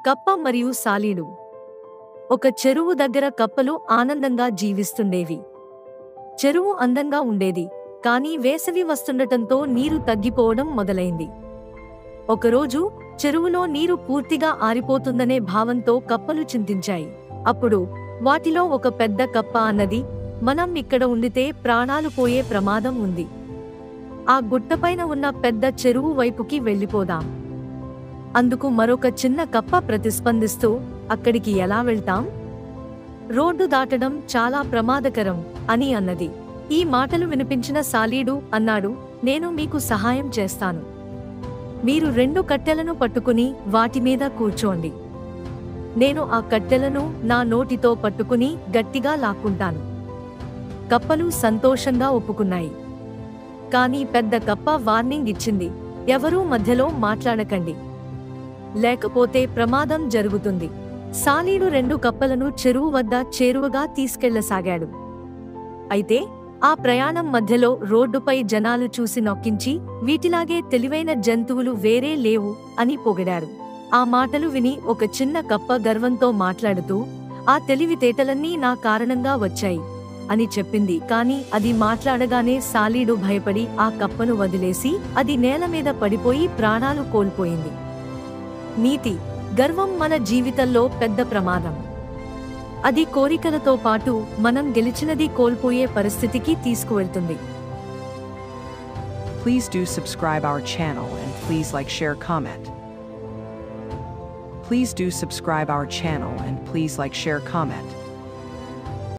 కప్ప మరియు సాలీడు. ఒక చెరువు దగ్గర కప్పలు ఆనందంగా జీవిస్తుండేవి. చెరువు అందంగా ఉండేది, కానీ వేసవి వస్తుండటంతో నీరు తగ్గిపోవడం మొదలైంది. ఒకరోజు చెరువులో నీరు పూర్తిగా ఆరిపోతుందనే భావంతో కప్పలు చింతించాయి. అప్పుడు వాటిలో ఒక పెద్ద కప్ప అన్నది, మనం ఇక్కడ ఉండితే ప్రాణాలు పోయే ప్రమాదం ఉంది. ఆ గుట్టపైన ఉన్న పెద్ద చెరువు వైపుకి వెళ్ళిపోదాం. అందుకు మరొక చిన్న కప్ప ప్రతిస్పందిస్తూ, అక్కడికి ఎలా వెళ్తాం? రోడ్డు దాటడం చాలా ప్రమాదకరం అని అన్నది. ఈ మాటలు వినిపించిన సాలీడు అన్నాడు, నేను మీకు సహాయం చేస్తాను. మీరు 2 కట్టెలను పట్టుకుని వాటిమీద కూర్చోండి. నేను ఆ కట్టెలను నా నోటితో పట్టుకుని గట్టిగా లాక్కుంటాను. కప్పలు సంతోషంగా ఒప్పుకున్నాయి. కానీ పెద్ద కప్ప వార్నింగ్ ఇచ్చింది, ఎవరూ మధ్యలో మాట్లాడకండి, లేకపోతే ప్రమాదం జరుగుతుంది. సాలీడు 2 కప్పలను చెరువు వద్ద చేరువగా తీసుకెళ్లసాగాడు. అయితే ఆ ప్రయాణం మధ్యలో రోడ్డుపై జనాలు చూసి నొక్కించి, వీటిలాగే తెలివైన జంతువులు వేరే లేవు అని పొగిడారు. ఆ మాటలు విని ఒక చిన్న కప్ప గర్వంతో మాట్లాడుతూ, ఆ తెలివితేటలన్నీ నా కారణంగా వచ్చాయి అని చెప్పింది. కాని అది మాట్లాడగానే సాలీడు భయపడి ఆ కప్పను వదిలేసి అది నేల మీద పడిపోయి ప్రాణాలు కోల్పోయింది. నీతి: గర్వం మన జీవితంలో పెద్ద ప్రమాదం. అది కోరికలతో పాటు మనం గెలిచినది కోల్పోయే పరిస్థితికి తీసుకువెళ్తుంది. Please do subscribe our channel and please like, share, comment. Please do subscribe our channel and please like, share, comment.